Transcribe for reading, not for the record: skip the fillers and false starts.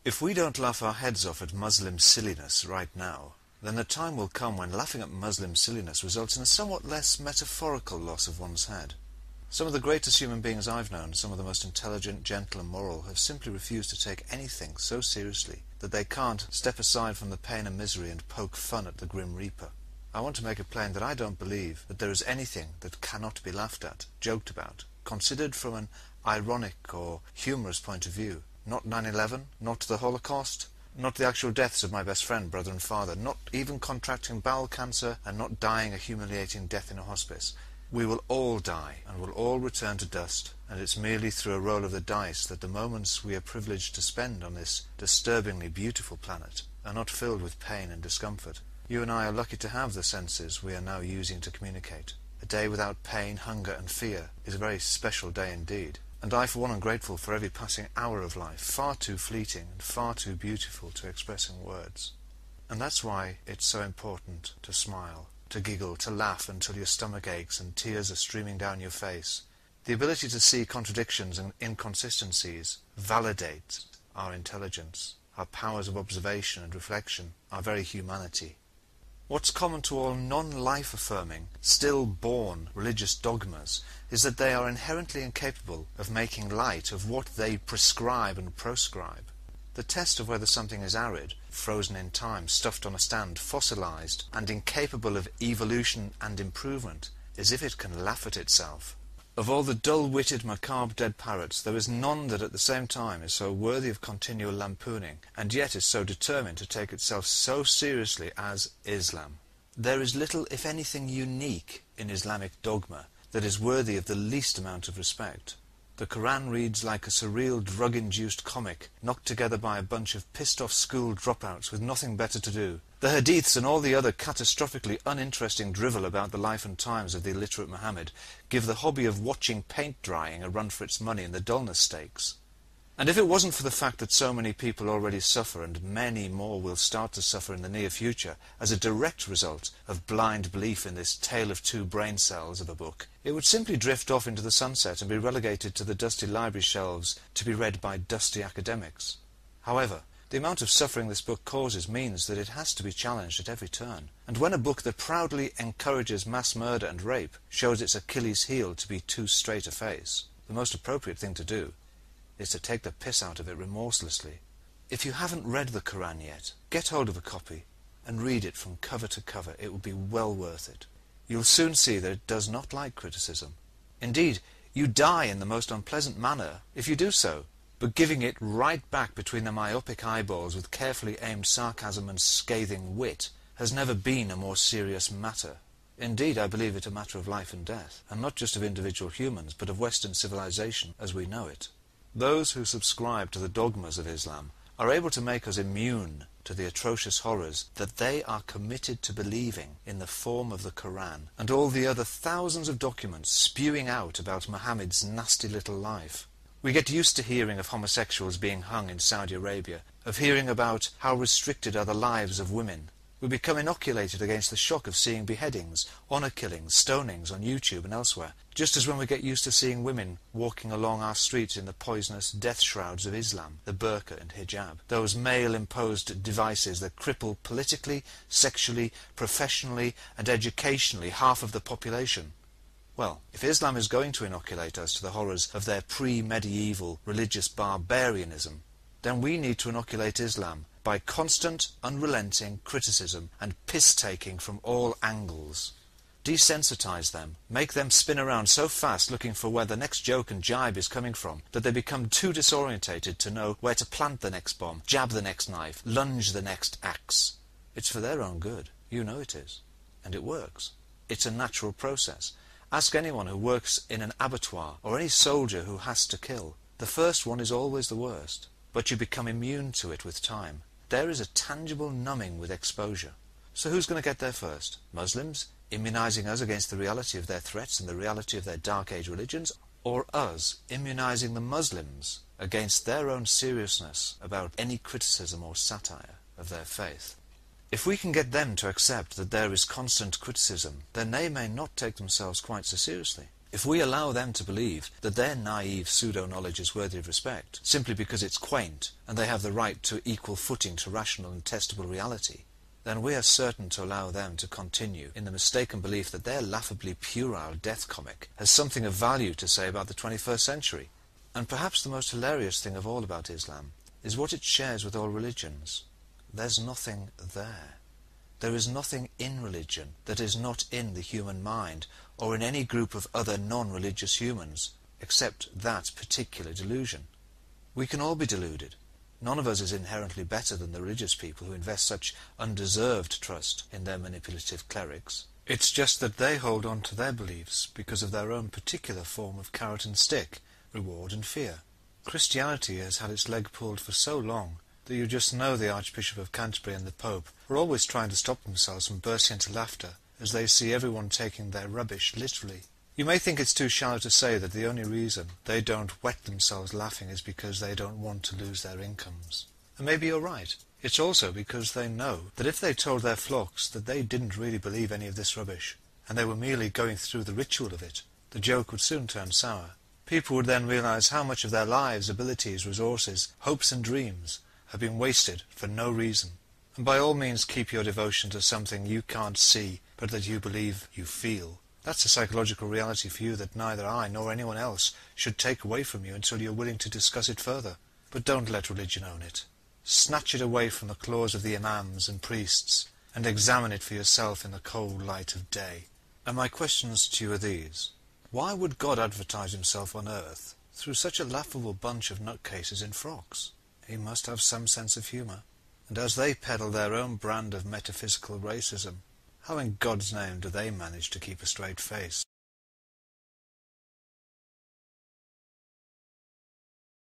If we don't laugh our heads off at Muslim silliness right now, then the time will come when laughing at Muslim silliness results in a somewhat less metaphorical loss of one's head. Some of the greatest human beings I've known, some of the most intelligent, gentle and moral, have simply refused to take anything so seriously that they can't step aside from the pain and misery and poke fun at the Grim Reaper. I want to make it plain that I don't believe that there is anything that cannot be laughed at, joked about, considered from an ironic or humorous point of view. Not 9/11, not the Holocaust, not the actual deaths of my best friend, brother and father, not even contracting bowel cancer, and not dying a humiliating death in a hospice. We will all die, and will all return to dust, and it's merely through a roll of the dice that the moments we are privileged to spend on this disturbingly beautiful planet are not filled with pain and discomfort. You and I are lucky to have the senses we are now using to communicate. A day without pain, hunger and fear is a very special day indeed. And I, for one, am grateful for every passing hour of life, far too fleeting and far too beautiful to express in words. And that's why it's so important to smile, to giggle, to laugh until your stomach aches and tears are streaming down your face. The ability to see contradictions and inconsistencies validates our intelligence, our powers of observation and reflection, our very humanity. What's common to all non-life-affirming, still-born religious dogmas is that they are inherently incapable of making light of what they prescribe and proscribe. The test of whether something is arid, frozen in time, stuffed on a stand, fossilized, and incapable of evolution and improvement is if it can laugh at itself. Of all the dull-witted, macabre dead parrots, there is none that at the same time is so worthy of continual lampooning, and yet is so determined to take itself so seriously as Islam. There is little, if anything, unique in Islamic dogma that is worthy of the least amount of respect. The Quran reads like a surreal drug-induced comic knocked together by a bunch of pissed-off school dropouts with nothing better to do. The hadiths and all the other catastrophically uninteresting drivel about the life and times of the illiterate Muhammad give the hobby of watching paint drying a run for its money in the dullness stakes. And if it wasn't for the fact that so many people already suffer and many more will start to suffer in the near future as a direct result of blind belief in this tale of two brain cells of a book, it would simply drift off into the sunset and be relegated to the dusty library shelves to be read by dusty academics. However, the amount of suffering this book causes means that it has to be challenged at every turn. And when a book that proudly encourages mass murder and rape shows its Achilles heel to be too straight a face, the most appropriate thing to do is to take the piss out of it remorselessly. If you haven't read the Quran yet, get hold of a copy and read it from cover to cover. It will be well worth it. You'll soon see that it does not like criticism. Indeed, you die in the most unpleasant manner if you do so, but giving it right back between the myopic eyeballs with carefully aimed sarcasm and scathing wit has never been a more serious matter. Indeed, I believe it a matter of life and death, and not just of individual humans, but of Western civilization as we know it. Those who subscribe to the dogmas of Islam are able to make us immune to the atrocious horrors that they are committed to believing in the form of the Quran and all the other thousands of documents spewing out about Muhammad's nasty little life. We get used to hearing of homosexuals being hung in Saudi Arabia, of hearing about how restricted are the lives of women. We become inoculated against the shock of seeing beheadings, honour killings, stonings on YouTube and elsewhere, just as when we get used to seeing women walking along our streets in the poisonous death shrouds of Islam, the burqa and hijab, those male-imposed devices that cripple politically, sexually, professionally and educationally half of the population. Well, if Islam is going to inoculate us to the horrors of their pre-medieval religious barbarianism, then we need to inoculate Islam by constant, unrelenting criticism and piss-taking from all angles. Desensitize them, make them spin around so fast looking for where the next joke and jibe is coming from that they become too disorientated to know where to plant the next bomb, jab the next knife, lunge the next axe. It's for their own good. You know it is. And it works. It's a natural process. Ask anyone who works in an abattoir or any soldier who has to kill. The first one is always the worst, but you become immune to it with time. There is a tangible numbing with exposure. So who's going to get there first? Muslims, immunizing us against the reality of their threats and the reality of their Dark Age religions? Or us, immunizing the Muslims against their own seriousness about any criticism or satire of their faith? If we can get them to accept that there is constant criticism, then they may not take themselves quite so seriously. If we allow them to believe that their naive pseudo-knowledge is worthy of respect, simply because it's quaint and they have the right to equal footing to rational and testable reality, then we are certain to allow them to continue in the mistaken belief that their laughably puerile death comic has something of value to say about the 21st century. And perhaps the most hilarious thing of all about Islam is what it shares with all religions. There's nothing there. There is nothing in religion that is not in the human mind or in any group of other non-religious humans, except that particular delusion. We can all be deluded. None of us is inherently better than the religious people who invest such undeserved trust in their manipulative clerics. It's just that they hold on to their beliefs because of their own particular form of carrot and stick, reward and fear. Christianity has had its leg pulled for so long that you just know the Archbishop of Canterbury and the Pope are always trying to stop themselves from bursting into laughter as they see everyone taking their rubbish literally. You may think it's too shallow to say that the only reason they don't wet themselves laughing is because they don't want to lose their incomes. And maybe you're right. It's also because they know that if they told their flocks that they didn't really believe any of this rubbish, and they were merely going through the ritual of it, the joke would soon turn sour. People would then realize how much of their lives, abilities, resources, hopes and dreams have been wasted for no reason. And by all means keep your devotion to something you can't see, but that you believe you feel. That's a psychological reality for you that neither I nor anyone else should take away from you until you're willing to discuss it further. But don't let religion own it. Snatch it away from the claws of the imams and priests, and examine it for yourself in the cold light of day. And my questions to you are these. Why would God advertise himself on earth through such a laughable bunch of nutcases in frocks? He must have some sense of humour. And as they peddle their own brand of metaphysical racism, how in God's name do they manage to keep a straight face?